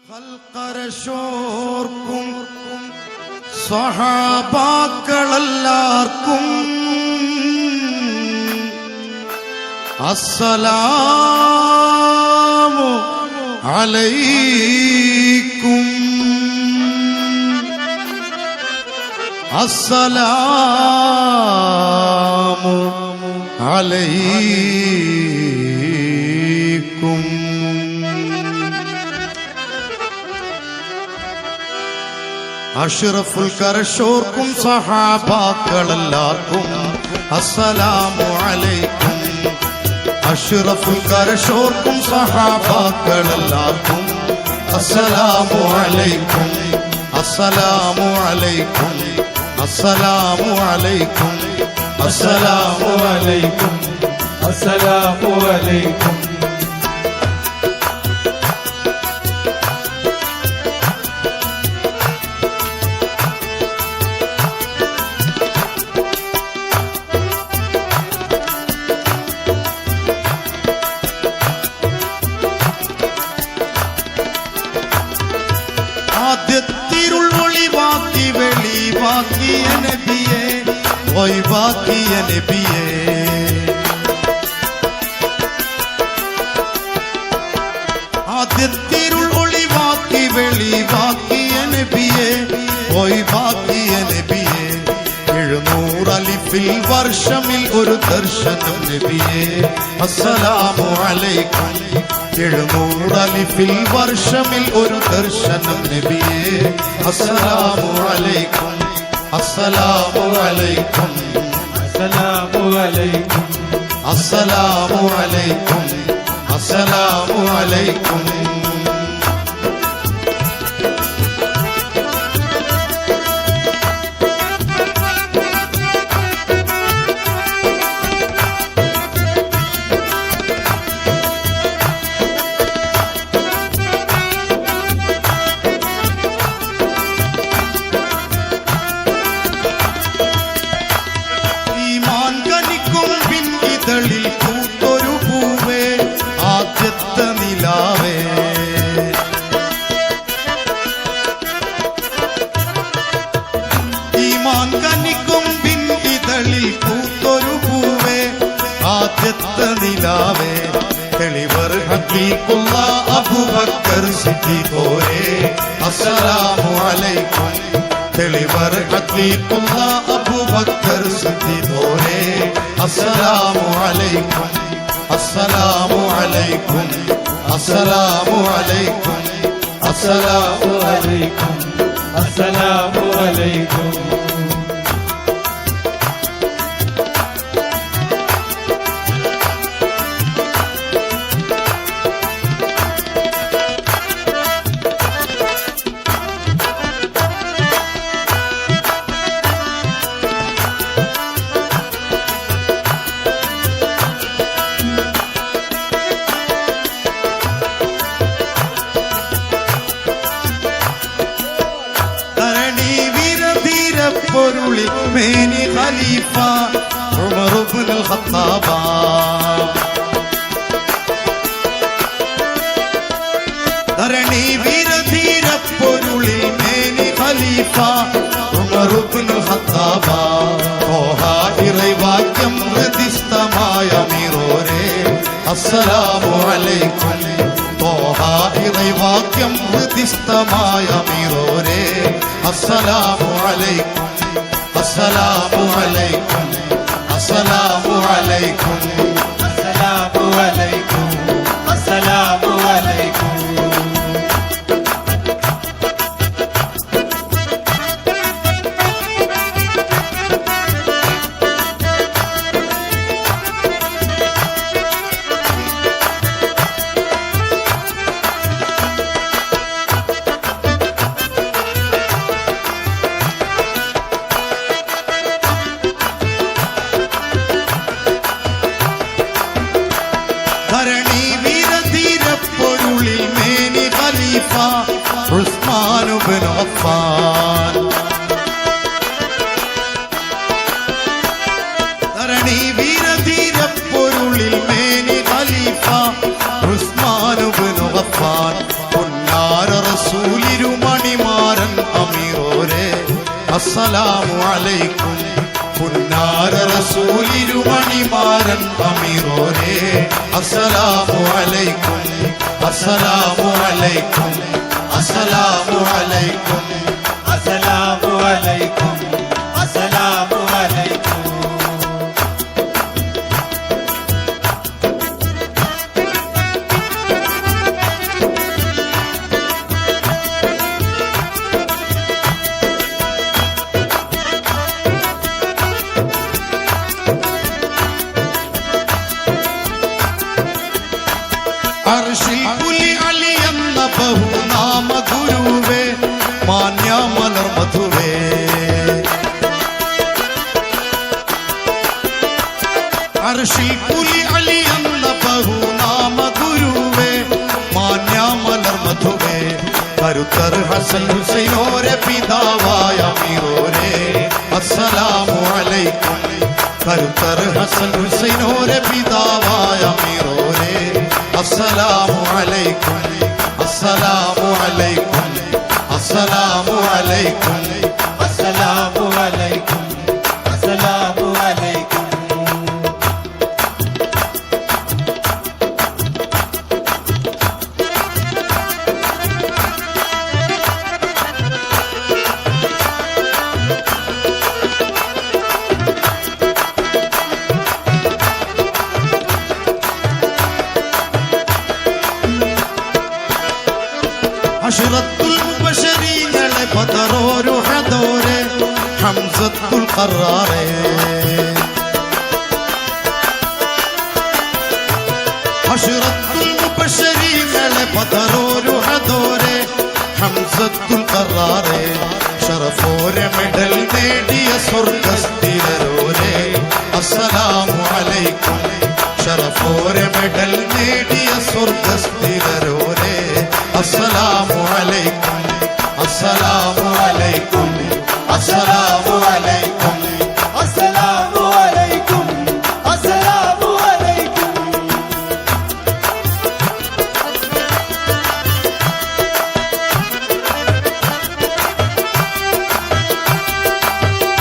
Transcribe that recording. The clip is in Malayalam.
ഖൽഖറശോർക്കും സ്വഹാബാക്കളെല്ലാവർക്കും അസ്സലാമു അലൈക്കും. അസ്സലാമു അലൈക്കും. അഷ്റഫുൽ കറശോർക്കും സഹാബാക്കളെല്ലാവർക്കും അസ്സലാമു അലൈക്കും. അഷ്റഫുൽ കറശോർക്കും സഹാബാക്കളെല്ലാവർക്കും അസ്സലാമു അലൈക്കും. അസ്സലാമു അലൈക്കും. അസ്സലാമു അലൈക്കും. അസ്സലാമു അലൈക്കും. അസ്സലാമു അലൈക്കും. ആദ്യത്തിരുൾ ഒളിവാക്കി വെളിവാക്കിയ നബിയെ, ഒഴിവാക്കിയ നബിയെ. ആദ്യത്തിരുൾ ഒളിവാക്കി വെളിവാക്കിയ നബിയെ, ഒഴിവാക്കിയ നബിയെ. 700 അലിഫിൽ വർഷമിൽ ഒരു ദർശനം നബിയെ. അസ്സലാമു അലൈക്കും. 700 അലിഫിൽ വർഷമിൽ ഒരു ദർശനം നബിയെ. അസ്സലാമു അലൈക്കും. അസ്സലാമു അലൈക്കും. അസ്സലാമു അലൈക്കും. അസ്സലാമു അലൈക്കും. അസ്സലാമു അലൈക്കും. ിൽ പൂത്തൊരു പൂവേ, ആദ്യത്തെ നിലാവേ. ഈമാൻ കനിക്കും ബിൻ ഇതളിൽ പൂത്തൊരു പൂവേ, ആദ്യത്തെ നിലാവേ. തെളിവർ ഹഖീഖുള്ള അബൂബക്കർ സിദ്ദീഖോരേ. അസ്സലാമു അലൈക്കും. തെളിവർ ഹഖീഖുള്ള അബൂബക്കർ സിദ്ദീഖോരേ. അസ്സലാമു അലൈക്കും. അസ്സലാമു അലൈക്കും. അസ്സലാമു അലൈക്കും. അസ്സലാമു അലൈക്കും. അസ്സലാമു അലൈക്കും. പൊരുളിൽ മേനി ഖലീഫ ഉമർ ഇബ്നുൽ ഖത്താബ. ധരണി വീരധീര പൊരുളിൽ മേനി ഖലീഫ ഉമർ ഇബ്നുൽ ഖത്താബ. ഇറൈവാക്യം ഹൃദിസ്ഥമായ മീറോരേ. അസ്സലാമു അലൈക്കും. ഇറൈവാക്യം ഹൃദിസ്ഥമായ മീറോരേ. അസ്സലാമു അലൈക്കും. അസ്സലാമു അലൈക്കും. അസ്സലാമു അലൈക്കും. അസ്സലാമു അലൈക്കും. അസ്സലാമു അലൈക്കും. ധരണി വീരധീര പൊരുളിൽ മേനി ഖലീഫ ഉസ്മാൻ ഇബ്നു അഫ്ഫാൻ. ധരണി വീരധീര പൊരുളിൽ മേനി ഖലീഫ ഉസ്മാൻ ഇബ്നു അഫ്ഫാൻ. അസ്സലാമു അലൈക്കും പുന്നാര റസൂലിരുമണിമാരൻ അമീറോരേ അസ്സലാമു അലൈക്കും അസ്സലാമു അലൈക്കും അസ്സലാമു അലൈക്കും അസ്സലാമു അലൈക്കും അസ്സലാമു അലൈക്കും അർശിൽ പുലി അലി എന്ന ബഹുനാമ ഗുരുവേ മാന്യമലർ മധുവേ അർശിൽ പുലി അലി എന്ന ബഹുനാമ ഗുരുവേ മാന്യമലർ മധുവേ കരുത്തർ ഹസൻ ഹുസൈനോരെ പിതാവായ അമീറോരേ അസ്സലാമു അലൈക്കും കരുത്തർ ഹസൻ ഹുസൈനോരെ പിതാവായ അമീറോരേ അസ്സലാമു അലൈക്കും അസ്സലാമു അലൈക്കും അസ്സലാമു അലൈക്കും അസ്സലാമു അലൈക്കും അസ്സലാമു അലൈക്കും അശ്റത്തുൽ മുബശരീങ്ങളെ ബദറോരു ഹദോരെ ഹംസത്തുൽ ഖറാറേ അശ്റത്തുൽ മുബശരീങ്ങളെ ബദറോരു ഹദോരെ ഹംസത്തുൽ ഖറാറേ ശറഫോരെ മെഡൽ നേടിയ സ്വർഗസ്ഥിരരോരെ അസ്സലാമു അലൈക്കും ശറഫോരെ മെഡൽ നേടിയ സ്വർഗസ്ഥിരരോരെ അസ്സലാമു അലൈക്കും അസ്സലാമു